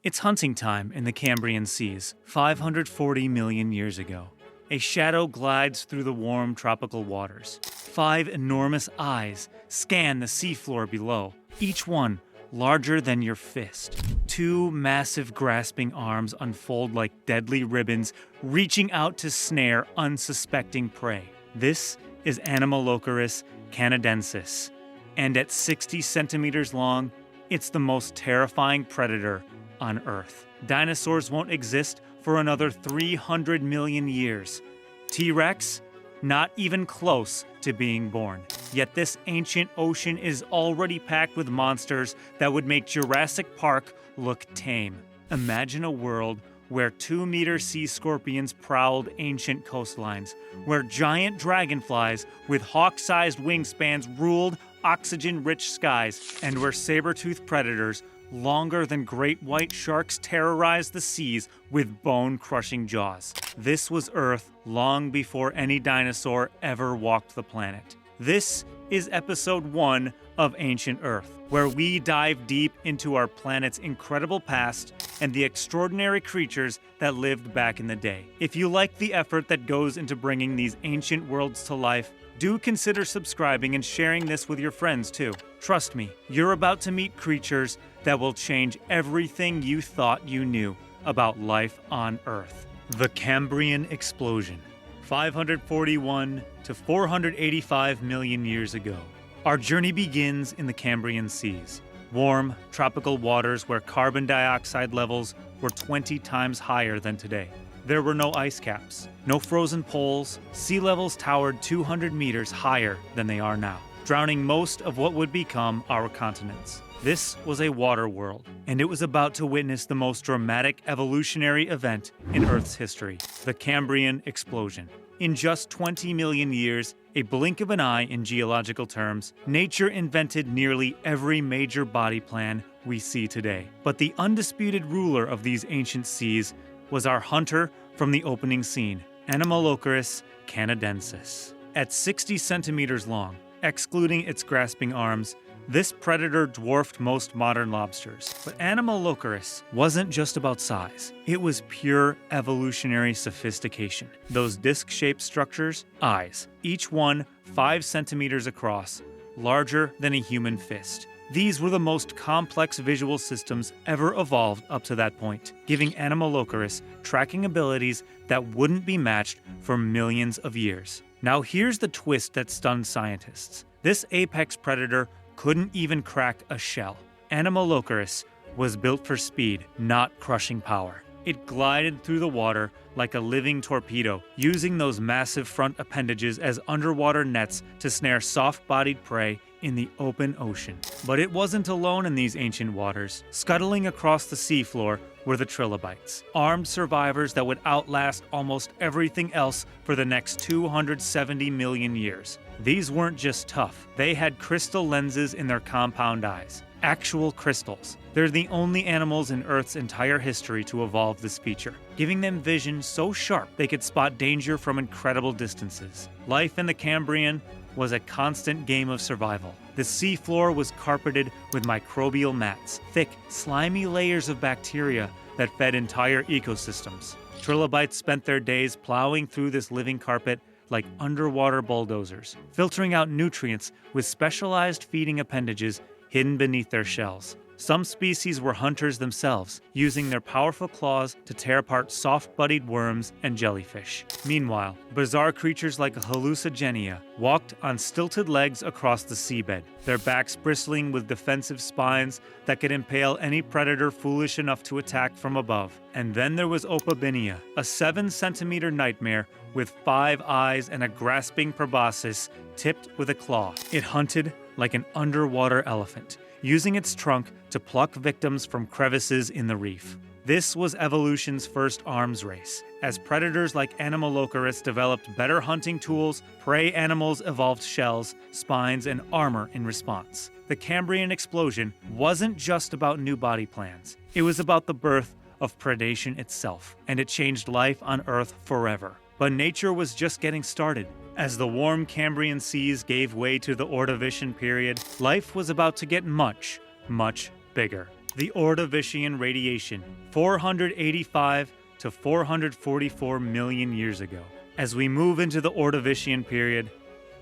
It's hunting time in the Cambrian seas, 540 million years ago. A shadow glides through the warm tropical waters. 5 enormous eyes scan the seafloor below, each one larger than your fist. 2 massive grasping arms unfold like deadly ribbons, reaching out to snare unsuspecting prey. This is Anomalocaris canadensis, and at 60 centimeters long, it's the most terrifying predator on Earth. Dinosaurs won't exist for another 300 million years. T-Rex? Not even close to being born. Yet this ancient ocean is already packed with monsters that would make Jurassic Park look tame. Imagine a world where 2-meter sea scorpions prowled ancient coastlines, where giant dragonflies with hawk-sized wingspans ruled oxygen-rich skies, and where saber-toothed predators longer than great white sharks terrorized the seas with bone-crushing jaws. This was Earth long before any dinosaur ever walked the planet. This is episode 1 of Ancient Earth, where we dive deep into our planet's incredible past and the extraordinary creatures that lived back in the day. If you like the effort that goes into bringing these ancient worlds to life, do consider subscribing and sharing this with your friends too. Trust me, you're about to meet creatures that will change everything you thought you knew about life on Earth. The Cambrian explosion, 541 to 485 million years ago. Our journey begins in the Cambrian seas, warm, tropical waters where carbon dioxide levels were 20 times higher than today. There were no ice caps, no frozen poles. Sea levels towered 200 meters higher than they are now, drowning most of what would become our continents. This was a water world, and it was about to witness the most dramatic evolutionary event in Earth's history, the Cambrian explosion. In just 20 million years, a blink of an eye in geological terms, nature invented nearly every major body plan we see today. But the undisputed ruler of these ancient seas was our hunter from the opening scene, Anomalocaris canadensis. At 60 centimeters long, excluding its grasping arms, this predator dwarfed most modern lobsters. But Anomalocaris wasn't just about size. It was pure evolutionary sophistication. Those disc-shaped structures, eyes, each one 5 centimeters across, larger than a human fist. These were the most complex visual systems ever evolved up to that point, giving Anomalocaris tracking abilities that wouldn't be matched for millions of years. Now here's the twist that stunned scientists. This apex predator couldn't even crack a shell. Anomalocaris was built for speed, not crushing power. It glided through the water like a living torpedo, using those massive front appendages as underwater nets to snare soft-bodied prey in the open ocean. But it wasn't alone in these ancient waters. Scuttling across the seafloor were the trilobites, armed survivors that would outlast almost everything else for the next 270 million years. These weren't just tough. They had crystal lenses in their compound eyes. Actual crystals. They're the only animals in Earth's entire history to evolve this feature, giving them vision so sharp they could spot danger from incredible distances. Life in the Cambrian was a constant game of survival. The seafloor was carpeted with microbial mats, thick, slimy layers of bacteria that fed entire ecosystems. Trilobites spent their days plowing through this living carpet like underwater bulldozers, filtering out nutrients with specialized feeding appendages hidden beneath their shells. Some species were hunters themselves, using their powerful claws to tear apart soft-bodied worms and jellyfish. Meanwhile, bizarre creatures like hallucigenia walked on stilted legs across the seabed, their backs bristling with defensive spines that could impale any predator foolish enough to attack from above. And then there was Opabinia, a 7-centimeter nightmare with 5 eyes and a grasping proboscis tipped with a claw. It hunted like an underwater elephant, using its trunk to pluck victims from crevices in the reef. This was evolution's first arms race. As predators like Anomalocaris developed better hunting tools, prey animals evolved shells, spines, and armor in response. The Cambrian explosion wasn't just about new body plans. It was about the birth of predation itself, and it changed life on Earth forever. But nature was just getting started. As the warm Cambrian seas gave way to the Ordovician period, life was about to get much, much bigger. The Ordovician radiation, 485 to 444 million years ago. As we move into the Ordovician period,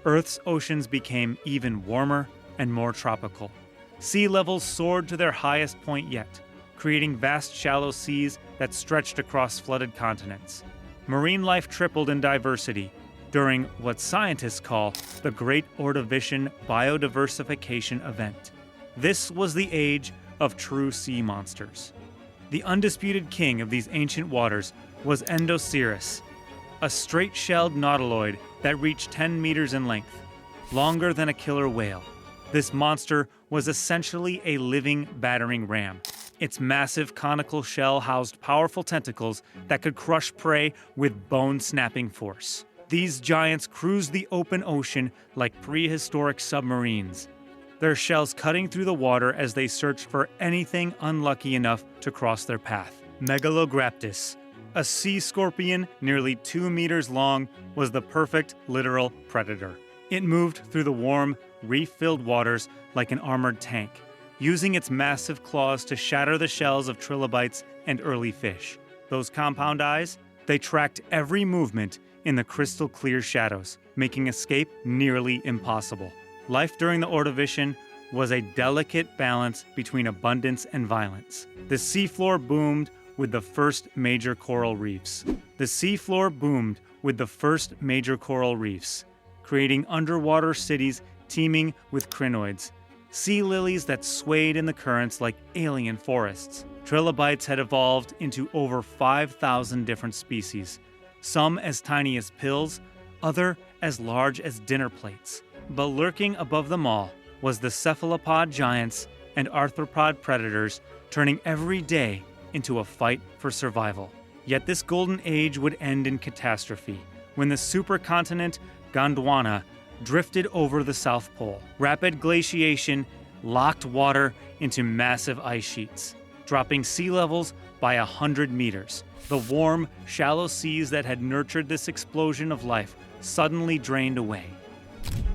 Earth's oceans became even warmer and more tropical. Sea levels soared to their highest point yet, creating vast shallow seas that stretched across flooded continents. Marine life tripled in diversity during what scientists call the Great Ordovician Biodiversification Event. This was the age of true sea monsters. The undisputed king of these ancient waters was Anomalocaris, a straight-shelled nautiloid that reached 10 meters in length, longer than a killer whale. This monster was essentially a living battering ram. Its massive conical shell housed powerful tentacles that could crush prey with bone-snapping force. These giants cruised the open ocean like prehistoric submarines, their shells cutting through the water as they searched for anything unlucky enough to cross their path. Megalograptis, a sea scorpion nearly 2 meters long, was the perfect literal predator. It moved through the warm, reef-filled waters like an armored tank, using its massive claws to shatter the shells of trilobites and early fish. Those compound eyes, they tracked every movement in the crystal-clear shadows, making escape nearly impossible. Life during the Ordovician was a delicate balance between abundance and violence. The seafloor boomed with the first major coral reefs. Creating underwater cities teeming with crinoids, sea lilies that swayed in the currents like alien forests. Trilobites had evolved into over 5,000 different species, some as tiny as pills, other as large as dinner plates. But lurking above them all was the cephalopod giants and arthropod predators, turning every day into a fight for survival. Yet this golden age would end in catastrophe when the supercontinent Gondwana drifted over the South Pole. Rapid glaciation locked water into massive ice sheets, dropping sea levels by 100 meters. The warm, shallow seas that had nurtured this explosion of life suddenly drained away.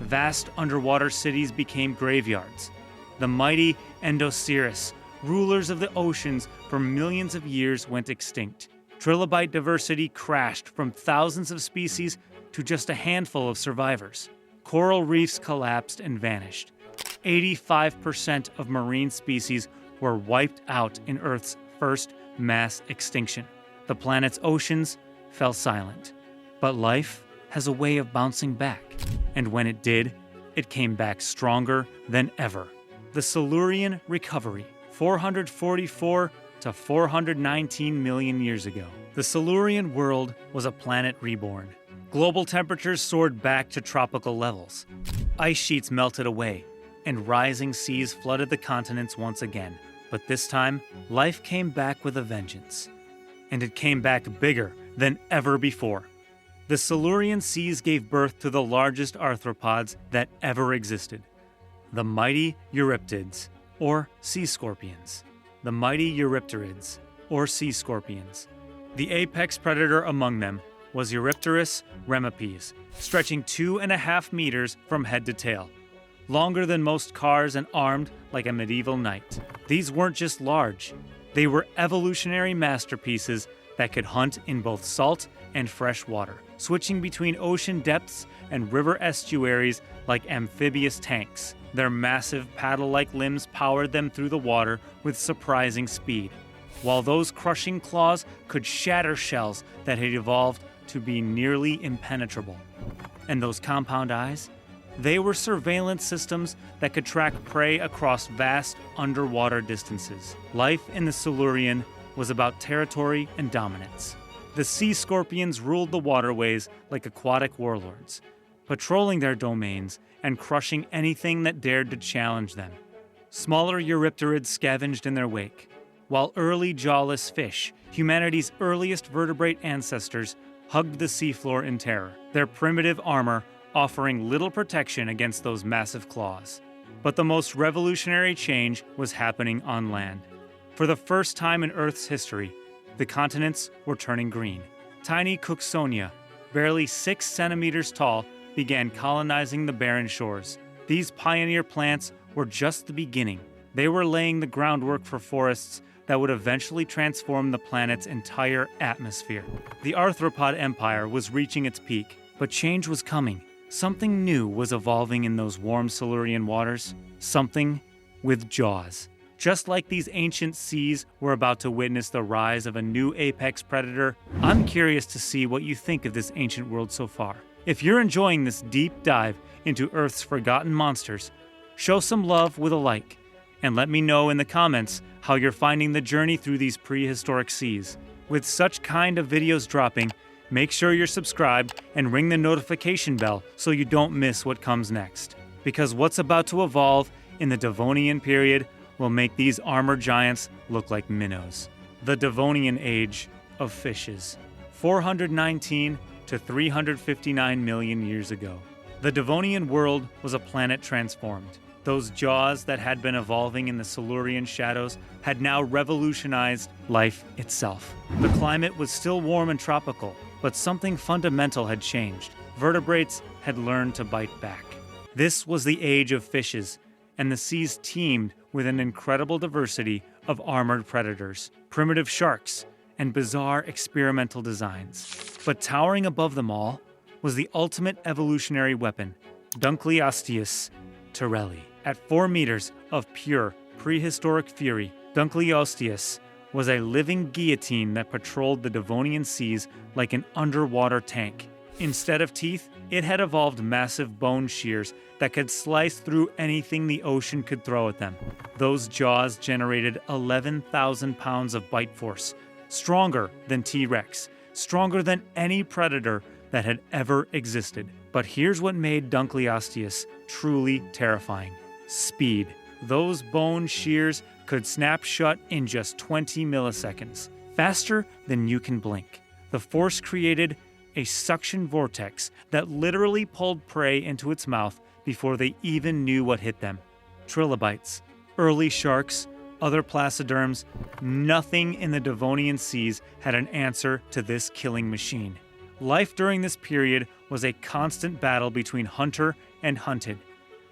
Vast underwater cities became graveyards. The mighty Anomalocaris, rulers of the oceans for millions of years, went extinct. Trilobite diversity crashed from thousands of species to just a handful of survivors. Coral reefs collapsed and vanished. 85% of marine species were wiped out in Earth's first mass extinction. The planet's oceans fell silent. But life has a way of bouncing back, and when it did, it came back stronger than ever. The Silurian recovery, 444 to 419 million years ago. The Silurian world was a planet reborn. Global temperatures soared back to tropical levels. Ice sheets melted away, and rising seas flooded the continents once again. But this time, life came back with a vengeance. And it came back bigger than ever before. The Silurian seas gave birth to the largest arthropods that ever existed, the mighty Euryptids, or sea scorpions. The mighty Eurypterids, or sea scorpions. The apex predator among them was Eurypterus remipes, stretching 2.5 meters from head to tail, longer than most cars and armed like a medieval knight. These weren't just large, they were evolutionary masterpieces that could hunt in both salt and fresh water, switching between ocean depths and river estuaries like amphibious tanks. Their massive paddle-like limbs powered them through the water with surprising speed, while those crushing claws could shatter shells that had evolved to be nearly impenetrable. And those compound eyes? They were surveillance systems that could track prey across vast underwater distances. Life in the Silurian was about territory and dominance. The sea scorpions ruled the waterways like aquatic warlords, patrolling their domains and crushing anything that dared to challenge them. Smaller Eurypterids scavenged in their wake, while early jawless fish, humanity's earliest vertebrate ancestors, hugged the seafloor in terror, their primitive armor offering little protection against those massive claws. But the most revolutionary change was happening on land. For the first time in Earth's history, the continents were turning green. Tiny Cooksonia, barely 6 centimeters tall, began colonizing the barren shores. These pioneer plants were just the beginning. They were laying the groundwork for forests that would eventually transform the planet's entire atmosphere. The arthropod empire was reaching its peak, but change was coming. Something new was evolving in those warm Silurian waters. Something with jaws. Just like these ancient seas were about to witness the rise of a new apex predator, I'm curious to see what you think of this ancient world so far. If you're enjoying this deep dive into Earth's forgotten monsters, show some love with a like, and let me know in the comments how you're finding the journey through these prehistoric seas. With such kind of videos dropping, make sure you're subscribed and ring the notification bell so you don't miss what comes next. Because what's about to evolve in the Devonian period will make these armored giants look like minnows. The Devonian Age of Fishes, 419 to 359 million years ago. The Devonian world was a planet transformed. Those jaws that had been evolving in the Silurian shadows had now revolutionized life itself. The climate was still warm and tropical, but something fundamental had changed. Vertebrates had learned to bite back. This was the age of fishes, and the seas teemed with an incredible diversity of armored predators, primitive sharks, and bizarre experimental designs. But towering above them all was the ultimate evolutionary weapon, Dunkleosteus terrelli. At 4 meters of pure prehistoric fury, Dunkleosteus was a living guillotine that patrolled the Devonian seas like an underwater tank. Instead of teeth, it had evolved massive bone shears that could slice through anything the ocean could throw at them. Those jaws generated 11,000 pounds of bite force, stronger than T-Rex, stronger than any predator that had ever existed. But here's what made Dunkleosteus truly terrifying: speed. Those bone shears could snap shut in just 20 milliseconds, faster than you can blink. The force created a suction vortex that literally pulled prey into its mouth before they even knew what hit them. Trilobites, early sharks, other placoderms, nothing in the Devonian seas had an answer to this killing machine. Life during this period was a constant battle between hunter and hunted.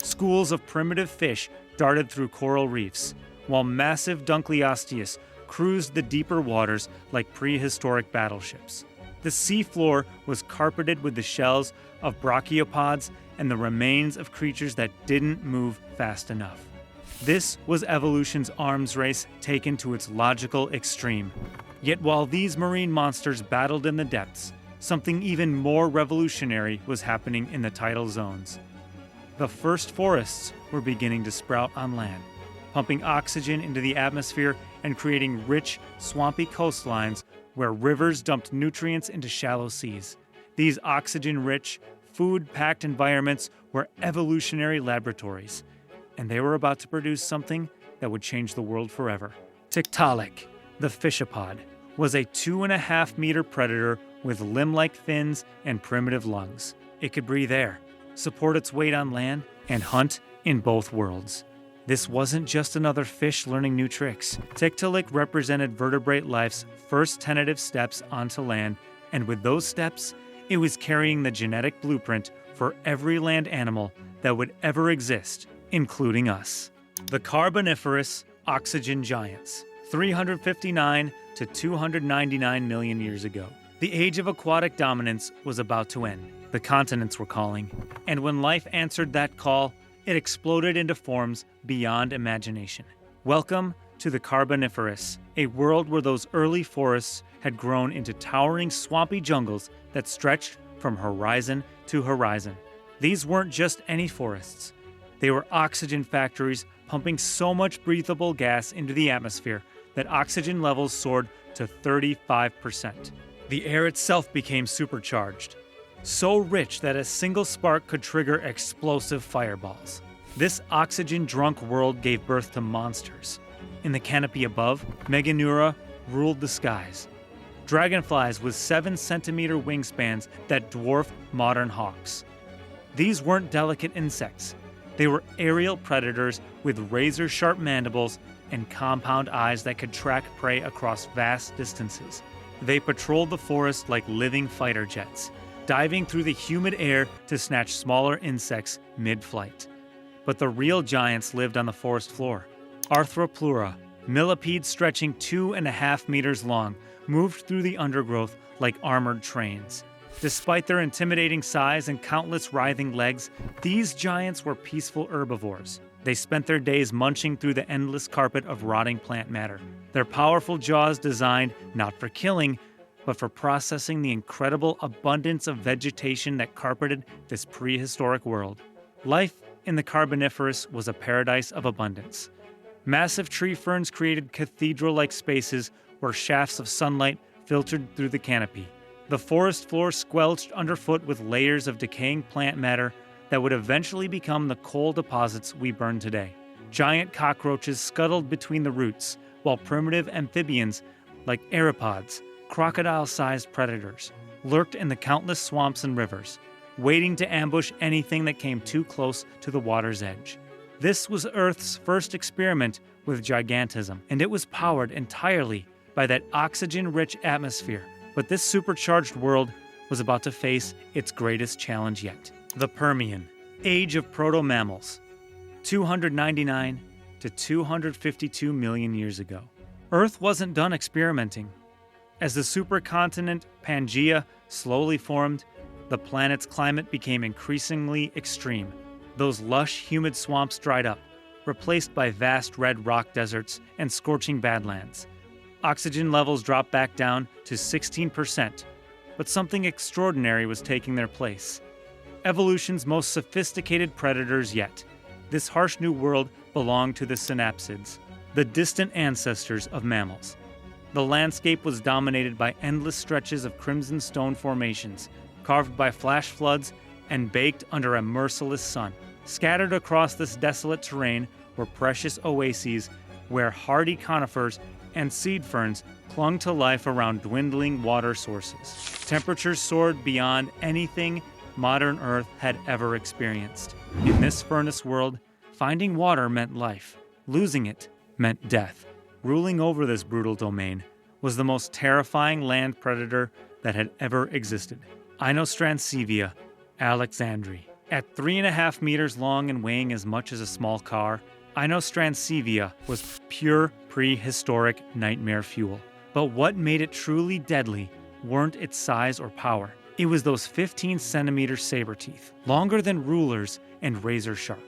Schools of primitive fish darted through coral reefs, while massive Dunkleosteus cruised the deeper waters like prehistoric battleships. The seafloor was carpeted with the shells of brachiopods and the remains of creatures that didn't move fast enough. This was evolution's arms race taken to its logical extreme. Yet while these marine monsters battled in the depths, something even more revolutionary was happening in the tidal zones. The first forests were beginning to sprout on land, pumping oxygen into the atmosphere and creating rich, swampy coastlines where rivers dumped nutrients into shallow seas. These oxygen-rich, food-packed environments were evolutionary laboratories, and they were about to produce something that would change the world forever. Tiktaalik, the fishapod, was a 2.5-meter predator with limb-like fins and primitive lungs. It could breathe air, support its weight on land, and hunt in both worlds. This wasn't just another fish learning new tricks. Tiktaalik represented vertebrate life's first tentative steps onto land, and with those steps, it was carrying the genetic blueprint for every land animal that would ever exist, including us. The Carboniferous oxygen giants, 359 to 299 million years ago. The age of aquatic dominance was about to end. The continents were calling, and when life answered that call, it exploded into forms beyond imagination. Welcome to the Carboniferous, a world where those early forests had grown into towering swampy jungles that stretched from horizon to horizon. These weren't just any forests. They were oxygen factories pumping so much breathable gas into the atmosphere that oxygen levels soared to 35%. The air itself became supercharged, so rich that a single spark could trigger explosive fireballs. This oxygen-drunk world gave birth to monsters. In the canopy above, Meganeura ruled the skies. Dragonflies with 7-centimeter wingspans that dwarfed modern hawks. These weren't delicate insects. They were aerial predators with razor-sharp mandibles and compound eyes that could track prey across vast distances. They patrolled the forest like living fighter jets, diving through the humid air to snatch smaller insects mid-flight. But the real giants lived on the forest floor. Arthropleura, millipedes stretching 2.5 meters long, moved through the undergrowth like armored trains. Despite their intimidating size and countless writhing legs, these giants were peaceful herbivores. They spent their days munching through the endless carpet of rotting plant matter, their powerful jaws designed not for killing, but for processing the incredible abundance of vegetation that carpeted this prehistoric world. Life in the Carboniferous was a paradise of abundance. Massive tree ferns created cathedral-like spaces where shafts of sunlight filtered through the canopy. The forest floor squelched underfoot with layers of decaying plant matter that would eventually become the coal deposits we burn today. Giant cockroaches scuttled between the roots, while primitive amphibians like aeropods, crocodile-sized predators, lurked in the countless swamps and rivers, waiting to ambush anything that came too close to the water's edge. This was Earth's first experiment with gigantism, and it was powered entirely by that oxygen-rich atmosphere. But this supercharged world was about to face its greatest challenge yet. The Permian, age of proto-mammals, 299 to 252 million years ago. Earth wasn't done experimenting. As the supercontinent Pangaea slowly formed, the planet's climate became increasingly extreme. Those lush, humid swamps dried up, replaced by vast red rock deserts and scorching badlands. Oxygen levels dropped back down to 16%, but something extraordinary was taking their place. Evolution's most sophisticated predators yet. This harsh new world belonged to the synapsids, the distant ancestors of mammals. The landscape was dominated by endless stretches of crimson stone formations, carved by flash floods and baked under a merciless sun. Scattered across this desolate terrain were precious oases where hardy conifers and seed ferns clung to life around dwindling water sources. Temperatures soared beyond anything modern Earth had ever experienced. In this furnace world, finding water meant life. Losing it meant death. Ruling over this brutal domain was the most terrifying land predator that had ever existed. Inostrancevia alexandri. At 3.5 meters long and weighing as much as a small car, Inostrancevia was pure prehistoric nightmare fuel. But what made it truly deadly weren't its size or power. It was those 15-centimeter saber teeth, longer than rulers and razor sharp.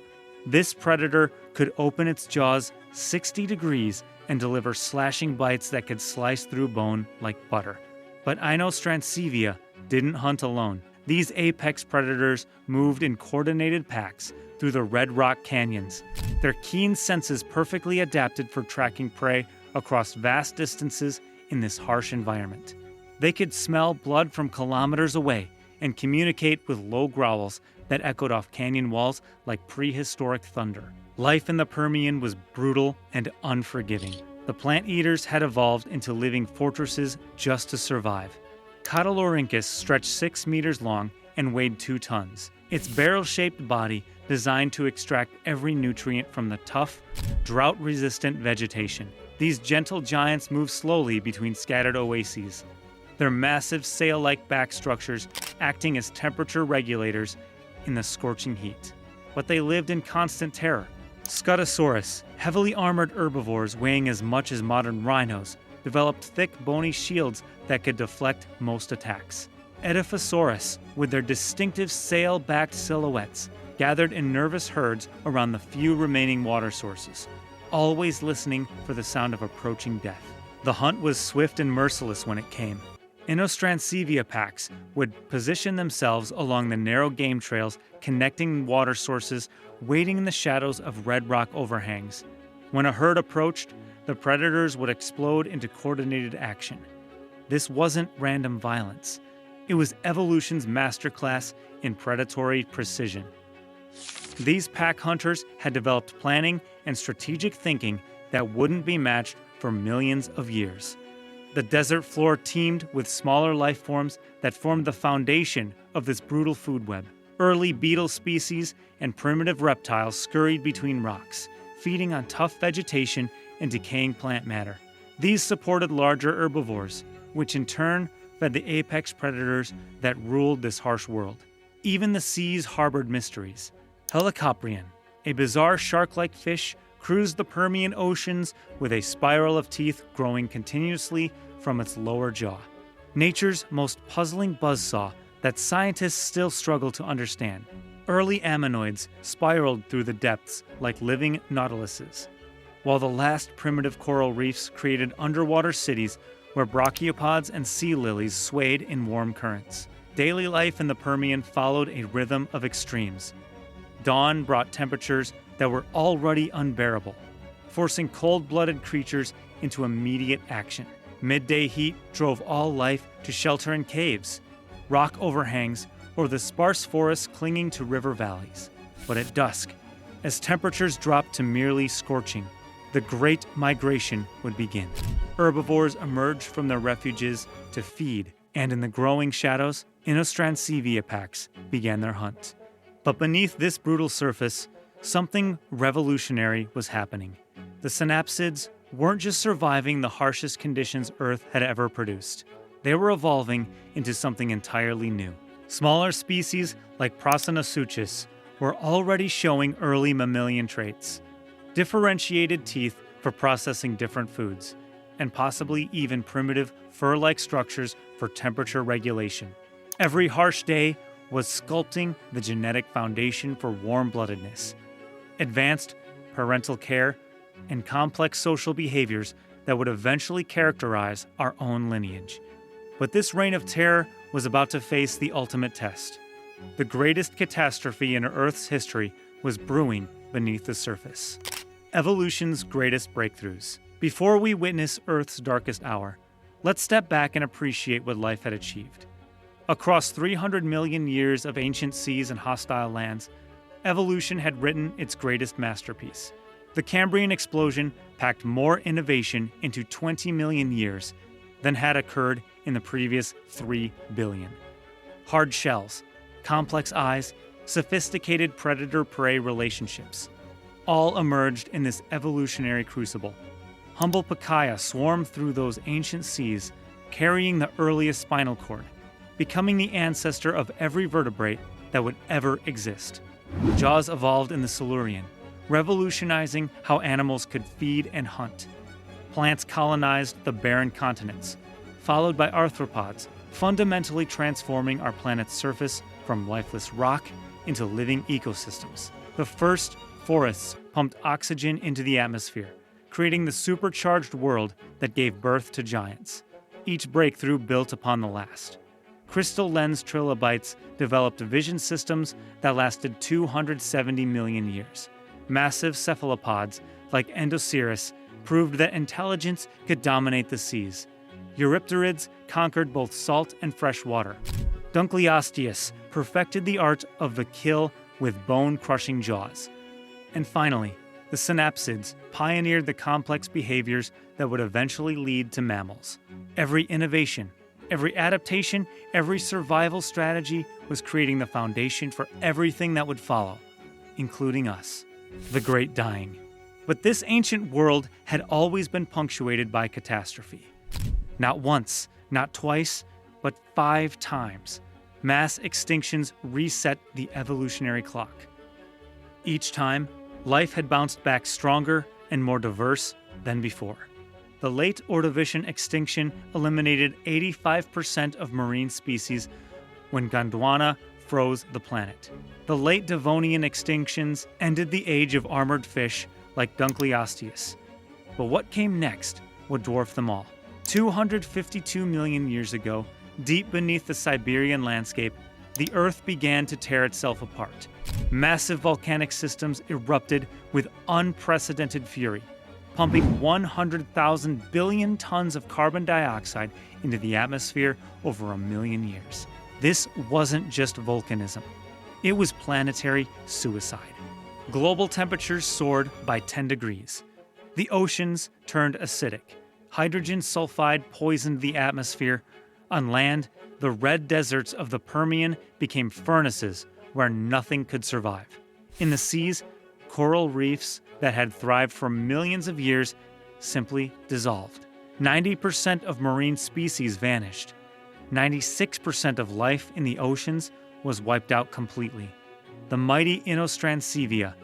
This predator could open its jaws 60 degrees and deliver slashing bites that could slice through bone like butter. But Inostrancevia didn't hunt alone. These apex predators moved in coordinated packs through the red rock canyons, their keen senses perfectly adapted for tracking prey across vast distances in this harsh environment. They could smell blood from kilometers away and communicate with low growls that echoed off canyon walls like prehistoric thunder. Life in the Permian was brutal and unforgiving. The plant eaters had evolved into living fortresses just to survive. Catalorhynchus stretched 6 meters long and weighed 2 tons. Its barrel-shaped body designed to extract every nutrient from the tough, drought-resistant vegetation. These gentle giants moved slowly between scattered oases, their massive sail-like back structures acting as temperature regulators in the scorching heat. But they lived in constant terror. Scutosaurus, heavily armored herbivores weighing as much as modern rhinos, developed thick, bony shields that could deflect most attacks. Edaphosaurus, with their distinctive sail-backed silhouettes, gathered in nervous herds around the few remaining water sources, always listening for the sound of approaching death. The hunt was swift and merciless when it came. Inostrancevia packs would position themselves along the narrow game trails connecting water sources, waiting in the shadows of red rock overhangs. When a herd approached, the predators would explode into coordinated action. This wasn't random violence. It was evolution's masterclass in predatory precision. These pack hunters had developed planning and strategic thinking that wouldn't be matched for millions of years. The desert floor teemed with smaller life forms that formed the foundation of this brutal food web. Early beetle species and primitive reptiles scurried between rocks, feeding on tough vegetation and decaying plant matter. These supported larger herbivores, which in turn fed the apex predators that ruled this harsh world. Even the seas harbored mysteries. Helicopterian, a bizarre shark-like fish cruised the Permian oceans with a spiral of teeth growing continuously from its lower jaw. Nature's most puzzling buzzsaw that scientists still struggle to understand. Early ammonoids spiraled through the depths like living nautiluses, while the last primitive coral reefs created underwater cities where brachiopods and sea lilies swayed in warm currents. Daily life in the Permian followed a rhythm of extremes. Dawn brought temperatures that were already unbearable, forcing cold-blooded creatures into immediate action. Midday heat drove all life to shelter in caves, rock overhangs, or the sparse forests clinging to river valleys. But at dusk, as temperatures dropped to merely scorching, the Great Migration would begin. Herbivores emerged from their refuges to feed, and in the growing shadows, Inostrancevia packs began their hunt. But beneath this brutal surface, something revolutionary was happening. The synapsids weren't just surviving the harshest conditions Earth had ever produced. They were evolving into something entirely new. Smaller species like Prosinosuchus were already showing early mammalian traits, differentiated teeth for processing different foods, and possibly even primitive fur-like structures for temperature regulation. Every harsh day was sculpting the genetic foundation for warm-bloodedness, advanced parental care, and complex social behaviors that would eventually characterize our own lineage. But this reign of terror was about to face the ultimate test. The greatest catastrophe in Earth's history was brewing beneath the surface. Evolution's greatest breakthroughs. Before we witness Earth's darkest hour, let's step back and appreciate what life had achieved. Across 300 million years of ancient seas and hostile lands, evolution had written its greatest masterpiece. The Cambrian explosion packed more innovation into 20 million years than had occurred in the previous 3 billion. Hard shells, complex eyes, sophisticated predator-prey relationships, all emerged in this evolutionary crucible. Humble Pikaia swarmed through those ancient seas, carrying the earliest spinal cord, becoming the ancestor of every vertebrate that would ever exist. Jaws evolved in the Silurian, revolutionizing how animals could feed and hunt. Plants colonized the barren continents, followed by arthropods, fundamentally transforming our planet's surface from lifeless rock into living ecosystems. The first forests pumped oxygen into the atmosphere, creating the supercharged world that gave birth to giants. Each breakthrough built upon the last. Crystal lens trilobites developed vision systems that lasted 270 million years. Massive cephalopods like Endoceras proved that intelligence could dominate the seas. Eurypterids conquered both salt and fresh water. Dunkleosteus perfected the art of the kill with bone-crushing jaws. And finally, the synapsids pioneered the complex behaviors that would eventually lead to mammals. Every innovation, every adaptation, every survival strategy was creating the foundation for everything that would follow, including us, the Great Dying. But this ancient world had always been punctuated by catastrophe. Not once, not twice, but 5 times. Mass extinctions reset the evolutionary clock. Each time, life had bounced back stronger and more diverse than before. The late Ordovician extinction eliminated 85% of marine species when Gondwana froze the planet. The late Devonian extinctions ended the age of armored fish like Dunkleosteus. But what came next would dwarf them all. 252 million years ago, deep beneath the Siberian landscape, the Earth began to tear itself apart. Massive volcanic systems erupted with unprecedented fury, pumping 100,000 billion tons of carbon dioxide into the atmosphere over 1 million years. This wasn't just volcanism. It was planetary suicide. Global temperatures soared by 10 degrees. The oceans turned acidic. Hydrogen sulfide poisoned the atmosphere. On land, the red deserts of the Permian became furnaces where nothing could survive. In the seas, coral reefs that had thrived for millions of years simply dissolved. 90% of marine species vanished. 96% of life in the oceans was wiped out completely. The mighty Inostrancevia,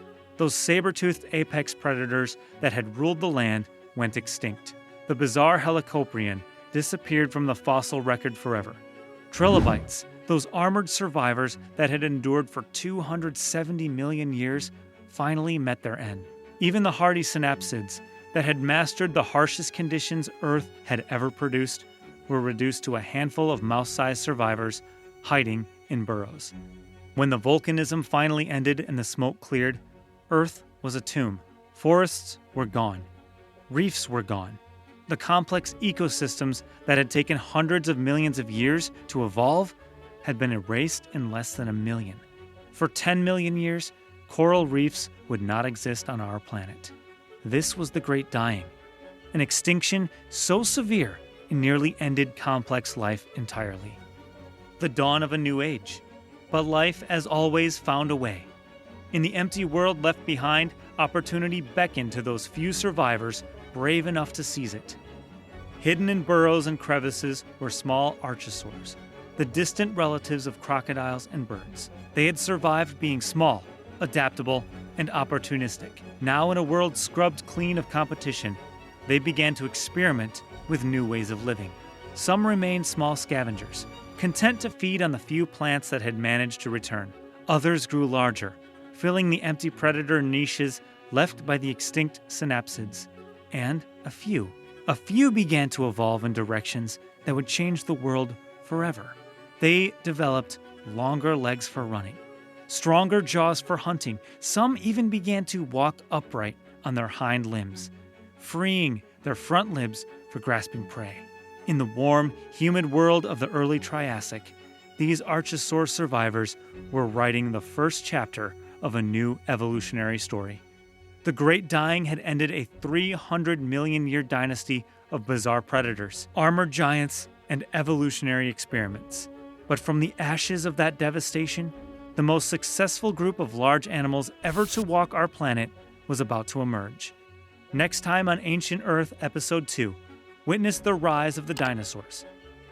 Those saber-toothed apex predators that had ruled the land went extinct. The bizarre Helicoprion disappeared from the fossil record forever. Trilobites, those armored survivors that had endured for 270 million years, finally met their end. Even the hardy synapsids that had mastered the harshest conditions Earth had ever produced were reduced to a handful of mouse-sized survivors hiding in burrows. When the volcanism finally ended and the smoke cleared, Earth was a tomb. Forests were gone. Reefs were gone. The complex ecosystems that had taken hundreds of millions of years to evolve had been erased in less than 1 million. For 10 million years, coral reefs would not exist on our planet. This was the Great Dying, an extinction so severe it nearly ended complex life entirely. The dawn of a new age. But life, as always, found a way. In the empty world left behind, opportunity beckoned to those few survivors brave enough to seize it. Hidden in burrows and crevices were small archosaurs, the distant relatives of crocodiles and birds. They had survived being small, adaptable, and opportunistic. Now, in a world scrubbed clean of competition, they began to experiment with new ways of living. Some remained small scavengers, content to feed on the few plants that had managed to return. Others grew larger, filling the empty predator niches left by the extinct synapsids. And a few began to evolve in directions that would change the world forever. They developed longer legs for running, stronger jaws for hunting. Some even began to walk upright on their hind limbs, freeing their front limbs for grasping prey. In the warm, humid world of the early Triassic, these archosaur survivors were writing the first chapter of a new evolutionary story. The Great Dying had ended a 300 million year dynasty of bizarre predators, armored giants, and evolutionary experiments. But from the ashes of that devastation, the most successful group of large animals ever to walk our planet was about to emerge. Next time on Ancient Earth, Episode 2, witness the rise of the dinosaurs.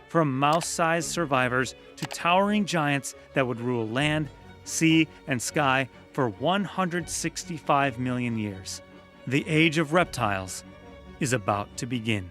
From mouse-sized survivors to towering giants that would rule land, sea, and sky for 165 million years. The age of reptiles is about to begin.